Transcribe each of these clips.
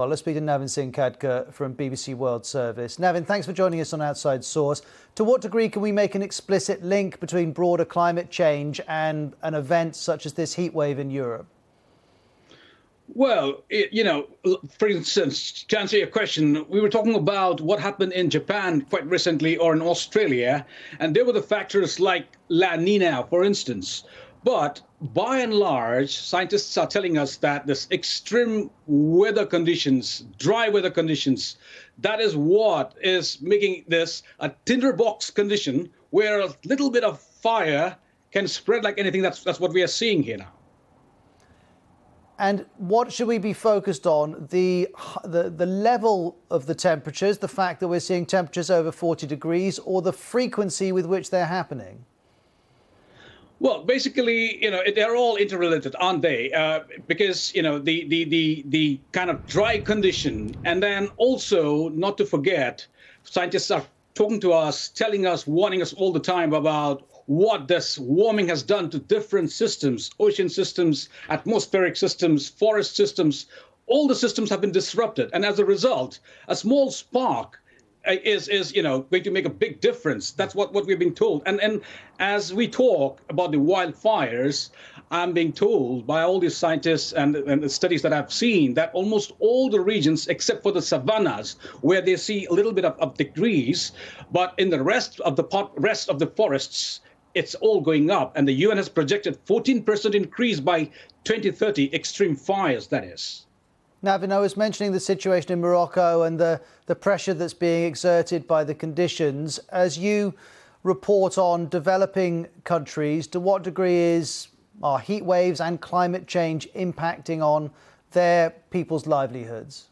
Well, let's speak to Navin Singh Khadka from BBC World Service. Navin, thanks for joining us on Outside Source. To what degree can we make an explicit link between broader climate change and an event such as this heatwave in Europe? Well, for instance, to answer your question, we were talking about what happened in Japan quite recently or in Australia, and there were the factors like La Nina, for instance. But by and large, scientists are telling us that this extreme weather conditions, dry weather conditions, that is what is making this a tinderbox condition where a little bit of fire can spread like anything. That's what we are seeing here now. And what should we be focused on? The level of the temperatures, the fact that we're seeing temperatures over 40 degrees, or the frequency with which they're happening? Well, basically, they're all interrelated, aren't they? Because, the kind of dry condition, and then also, not to forget, scientists are talking to us, telling us, warning us all the time about what this warming has done to different systems, ocean systems, atmospheric systems, forest systems. All the systems have been disrupted. And as a result, a small spark is going to make a big difference. That's what we've been told. And as we talk about the wildfires, I'm being told by all these scientists and the studies that I've seen that almost all the regions, except for the savannas, where they see a little bit of degrees, but in the rest of the forests, it's all going up. And the UN has projected 14% increase by 2030, extreme fires, that is. Navin, I was mentioning the situation in Morocco and the pressure that's being exerted by the conditions. As you report on developing countries, to what degree are heat waves and climate change impacting on their people's livelihoods?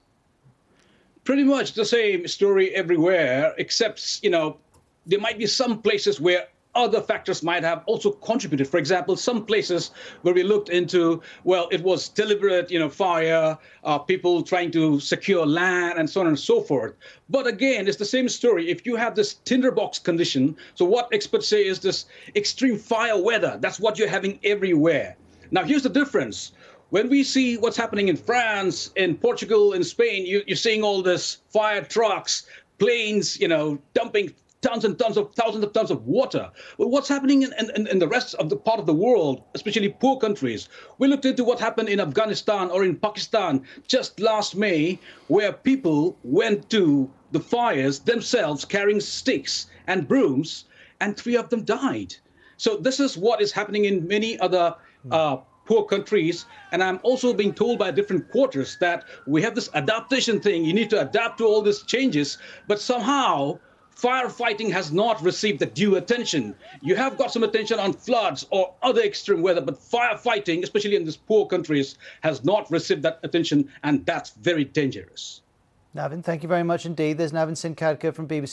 Pretty much the same story everywhere, except, there might be some places where other factors might have also contributed. For example, some places where we looked into, well, it was deliberate, fire, people trying to secure land and so on and so forth. But again, it's the same story. If you have this tinderbox condition, so what experts say is this extreme fire weather, that's what you're having everywhere. Now, here's the difference. When we see what's happening in France, in Portugal, in Spain, you're seeing all this fire trucks, planes, dumping thousands of tons of water. But what's happening in the rest of the part of the world, especially poor countries? We looked into what happened in Afghanistan or in Pakistan just last May, where people went to the fires themselves carrying sticks and brooms, and 3 of them died. So this is what is happening in many other poor countries. And I'm also being told by different quarters that we have this adaptation thing. You need to adapt to all these changes, but somehow firefighting has not received the due attention. You have got some attention on floods or other extreme weather, but firefighting, especially in these poor countries, has not received that attention, and that's very dangerous. Navin, thank you very much indeed. There's Navin Singh Khadka from BBC